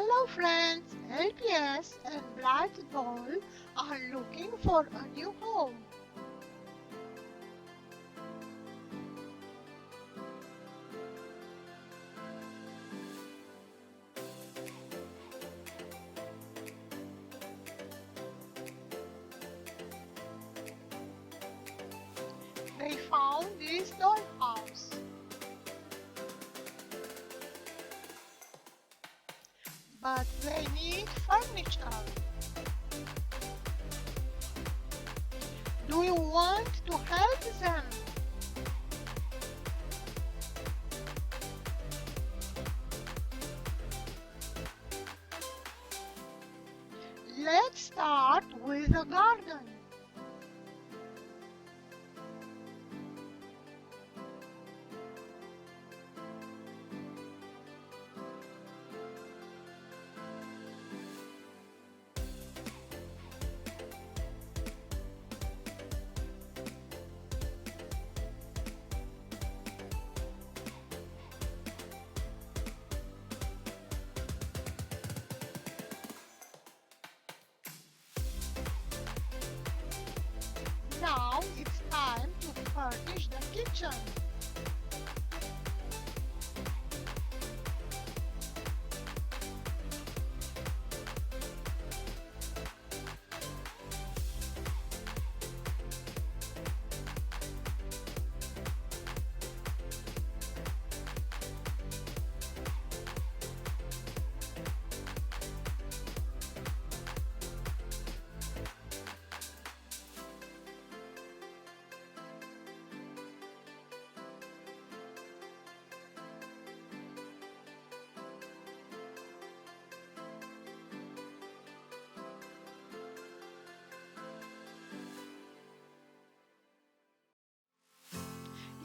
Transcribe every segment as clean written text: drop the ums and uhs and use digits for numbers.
Hello friends, LPS and Black Doll are looking for a new home. They found this dollhouse, but they need furniture. Do you want to help them? Let's start with a garden. Now it's time to furnish the kitchen.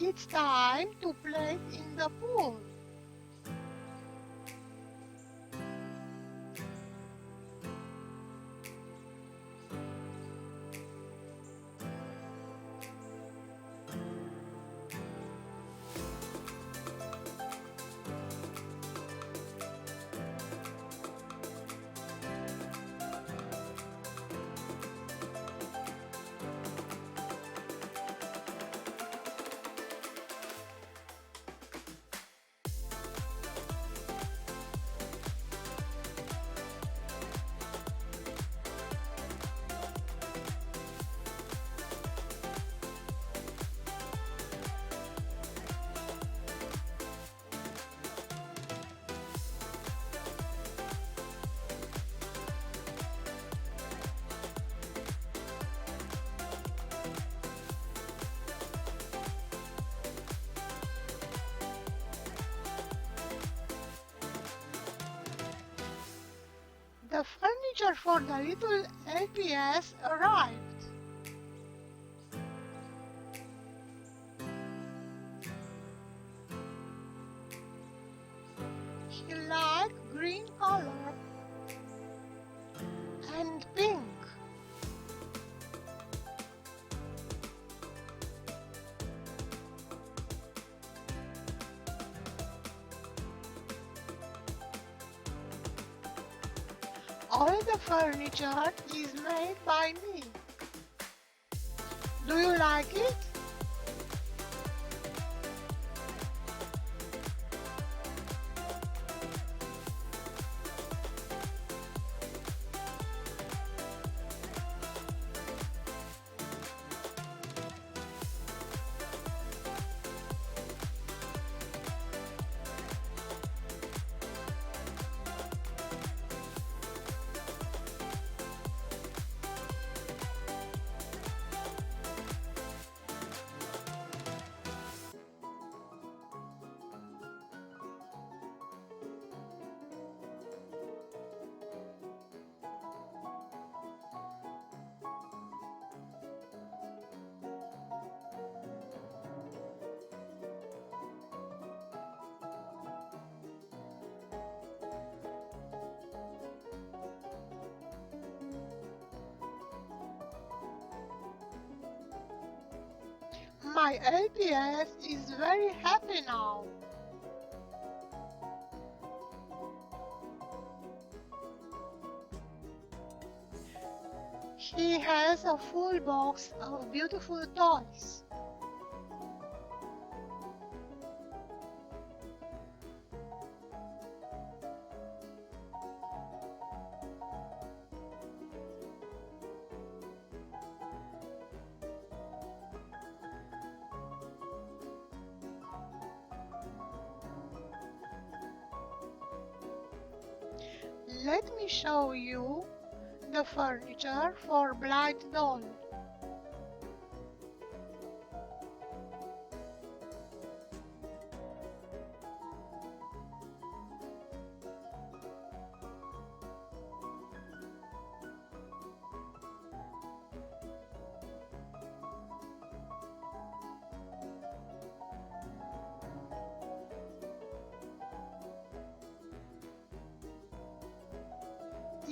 It's time to play in the pool. The furniture for the little LPS arrived. He liked green color and pink. All the furniture is made by me. Do you like it? My LPS is very happy now. He has a full box of beautiful toys. Let me show you the furniture for Blight Doll.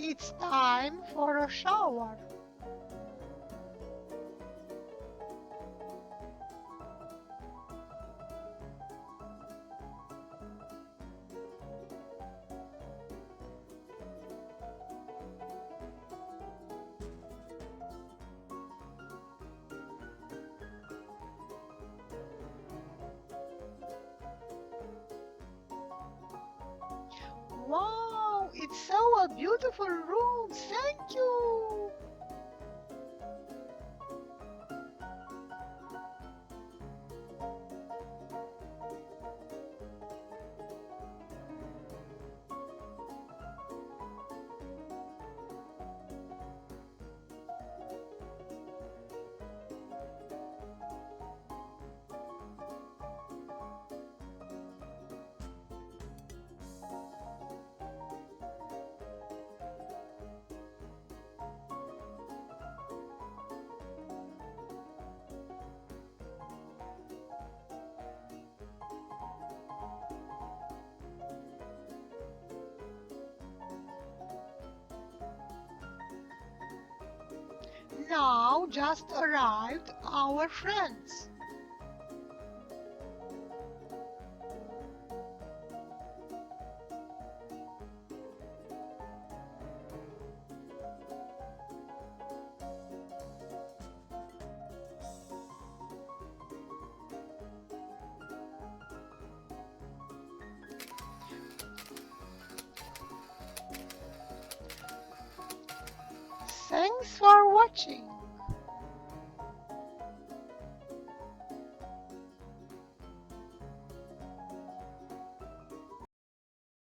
It's time for a shower. Wow, it's so a beautiful room. Thank you. Now just arrived our friends. Thanks for watching.